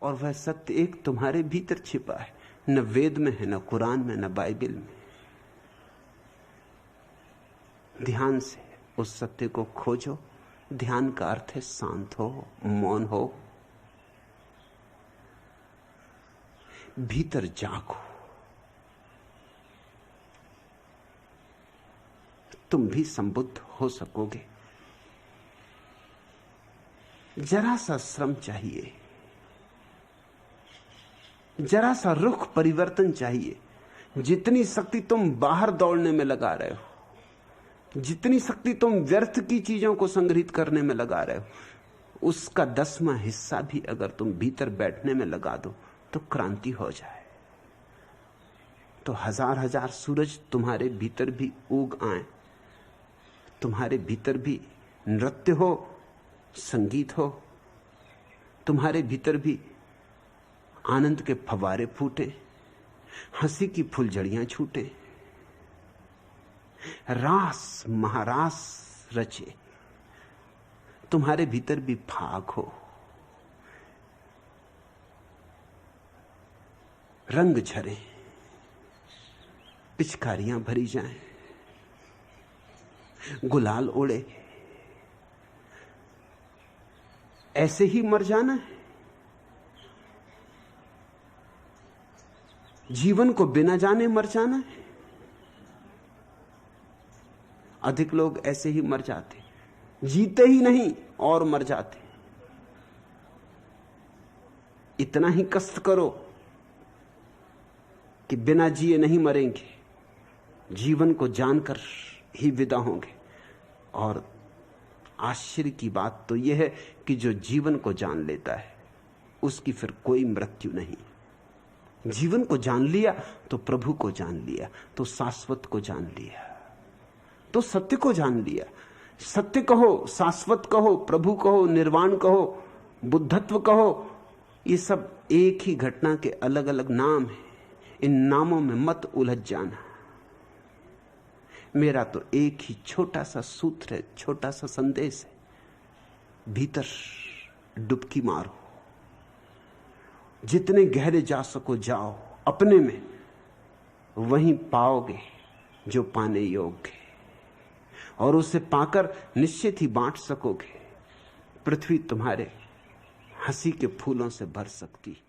और वह सत्य एक तुम्हारे भीतर छिपा है, न वेद में है, न कुरान में, न बाइबल में। ध्यान से उस सत्य को खोजो। ध्यान का अर्थ है शांत हो, मौन हो, भीतर जागो। तुम भी संबुद्ध हो सकोगे। जरा सा श्रम चाहिए, जरा सा रुख परिवर्तन चाहिए। जितनी शक्ति तुम बाहर दौड़ने में लगा रहे हो, जितनी शक्ति तुम व्यर्थ की चीजों को संग्रहित करने में लगा रहे हो, उसका 10वां हिस्सा भी अगर तुम भीतर बैठने में लगा दो तो क्रांति हो जाए। तो हजार हजार सूरज तुम्हारे भीतर भी उग आए, तुम्हारे भीतर भी नृत्य हो, संगीत हो, तुम्हारे भीतर भी आनंद के फवारे फूटे, हंसी की फुलझड़ियां छूटे, रास महारास रचे, तुम्हारे भीतर भी फाग हो, रंग झरे, पिचकारियां भरी जाएं, गुलाल उड़े। ऐसे ही मर जाना है। जीवन को बिना जाने मर जाना है। अधिक लोग ऐसे ही मर जाते, जीते ही नहीं और मर जाते। इतना ही कष्ट करो कि बिना जिए नहीं मरेंगे, जीवन को जानकर ही विदा होंगे। और आश्चर्य की बात तो यह है कि जो जीवन को जान लेता है उसकी फिर कोई मृत्यु नहीं। जीवन को जान लिया तो प्रभु को जान लिया, तो शाश्वत को जान लिया, तो सत्य को जान लिया। सत्य कहो, शाश्वत कहो, प्रभु कहो, निर्वाण कहो, बुद्धत्व कहो, ये सब एक ही घटना के अलग अलग नाम हैं। इन नामों में मत उलझ जाना। मेरा तो एक ही छोटा सा सूत्र है, छोटा सा संदेश है। भीतर डुबकी मारो, जितने गहरे जा सको जाओ अपने में, वहीं पाओगे जो पाने योग्य है, और उसे पाकर निश्चित ही बांट सकोगे। पृथ्वी तुम्हारे हंसी के फूलों से भर सकती है।